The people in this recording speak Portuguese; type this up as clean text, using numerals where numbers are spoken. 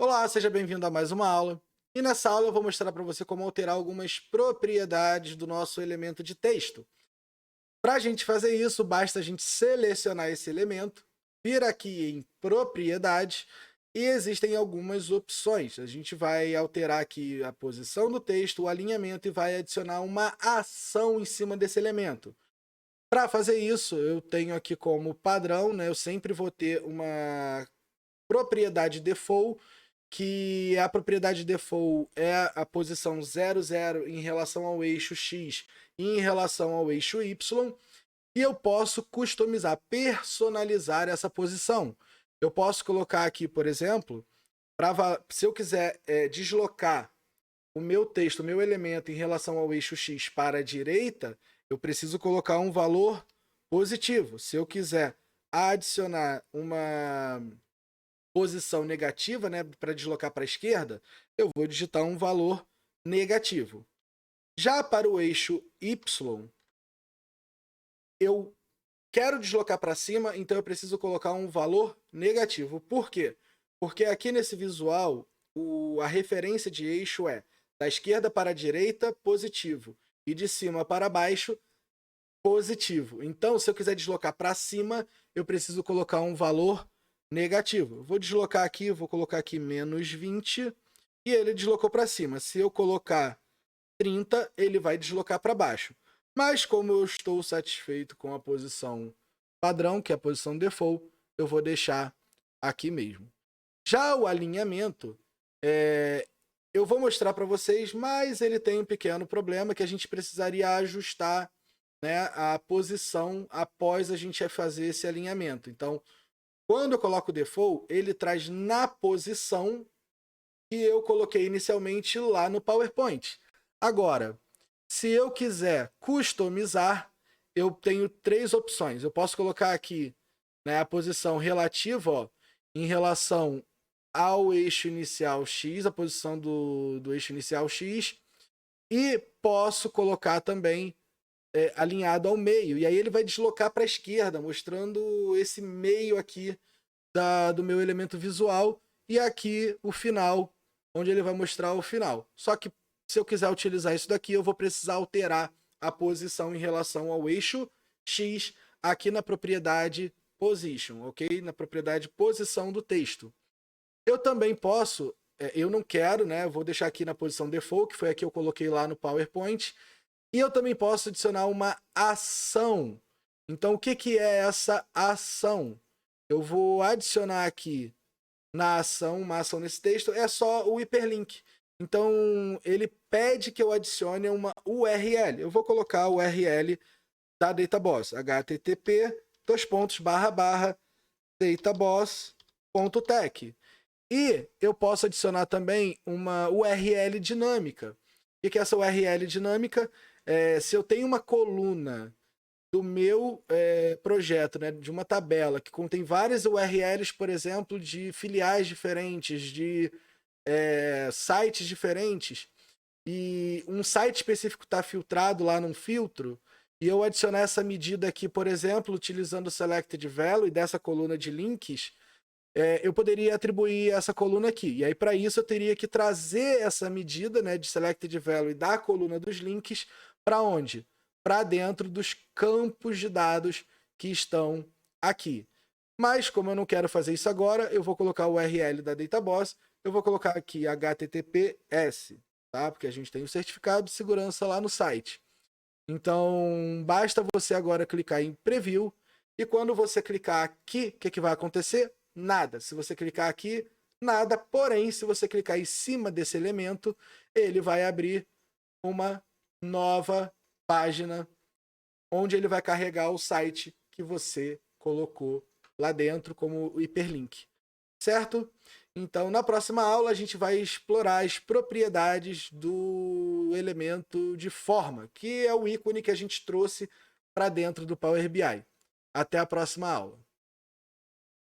Olá, seja bem-vindo a mais uma aula. E nessa aula eu vou mostrar para você como alterar algumas propriedades do nosso elemento de texto. Para a gente fazer isso, basta a gente selecionar esse elemento, vir aqui em propriedades e existem algumas opções. A gente vai alterar aqui a posição do texto, o alinhamento e vai adicionar uma ação em cima desse elemento. Para fazer isso, eu tenho aqui como padrão, né? Eu sempre vou ter uma propriedade default, que a propriedade default é a posição 00 em relação ao eixo X e em relação ao eixo Y, e eu posso customizar, personalizar essa posição. Eu posso colocar aqui, por exemplo, se eu quiser deslocar o meu texto, o meu elemento em relação ao eixo X para a direita, eu preciso colocar um valor positivo. Se eu quiser adicionar uma posição negativa, né, para deslocar para a esquerda, eu vou digitar um valor negativo. Já para o eixo Y, eu quero deslocar para cima, então eu preciso colocar um valor negativo. Por quê? Porque aqui nesse visual, a referência de eixo é da esquerda para a direita, positivo, e de cima para baixo, positivo. Então, se eu quiser deslocar para cima, eu preciso colocar um valor negativo. Vou deslocar aqui, vou colocar aqui menos 20 e ele deslocou para cima. Se eu colocar 30, ele vai deslocar para baixo. Mas como eu estou satisfeito com a posição padrão, que é a posição default, eu vou deixar aqui mesmo. Já o alinhamento, eu vou mostrar para vocês, mas ele tem um pequeno problema que a gente precisaria ajustar, né, a posição após a gente fazer esse alinhamento. Então, quando eu coloco o default, ele traz na posição que eu coloquei inicialmente lá no PowerPoint. Agora, se eu quiser customizar, eu tenho três opções. Eu posso colocar aqui, né, a posição relativa, ó, em relação ao eixo inicial X, a posição do eixo inicial X, e posso colocar também alinhado ao meio. E aí ele vai deslocar para a esquerda, mostrando esse meio aqui do meu elemento visual. E aqui o final, onde ele vai mostrar o final. Só que se eu quiser utilizar isso daqui, eu vou precisar alterar a posição em relação ao eixo X aqui na propriedade position, ok? Na propriedade posição do texto. Eu também posso, eu não quero, né? Vou deixar aqui na posição default, que foi a que eu coloquei lá no PowerPoint. E eu também posso adicionar uma ação. Então, o que, que é essa ação? Eu vou adicionar aqui na ação, uma ação nesse texto, é só o hiperlink. Então, ele pede que eu adicione uma URL. Eu vou colocar a URL da DataBoss, http://databoss.tech. E eu posso adicionar também uma URL dinâmica. O que é essa URL dinâmica? Se eu tenho uma coluna do meu projeto, né, de uma tabela que contém várias URLs, por exemplo, de filiais diferentes, de sites diferentes, e um site específico está filtrado lá num filtro, e eu adicionar essa medida aqui, por exemplo, utilizando o selected value dessa coluna de links, eu poderia atribuir essa coluna aqui. E aí, para isso, eu teria que trazer essa medida, né, de selected value da coluna dos links para onde? Para dentro dos campos de dados que estão aqui. Mas, como eu não quero fazer isso agora, eu vou colocar o URL da DataBoss, eu vou colocar aqui HTTPS, tá? Porque a gente tem o certificado de segurança lá no site. Então, basta você agora clicar em Preview, e quando você clicar aqui, o que vai acontecer? Nada. Se você clicar aqui, nada. Porém, se você clicar em cima desse elemento, ele vai abrir uma nova página onde ele vai carregar o site que você colocou lá dentro como hiperlink. Certo? Então, na próxima aula, a gente vai explorar as propriedades do elemento de forma, que é o ícone que a gente trouxe para dentro do Power BI. Até a próxima aula.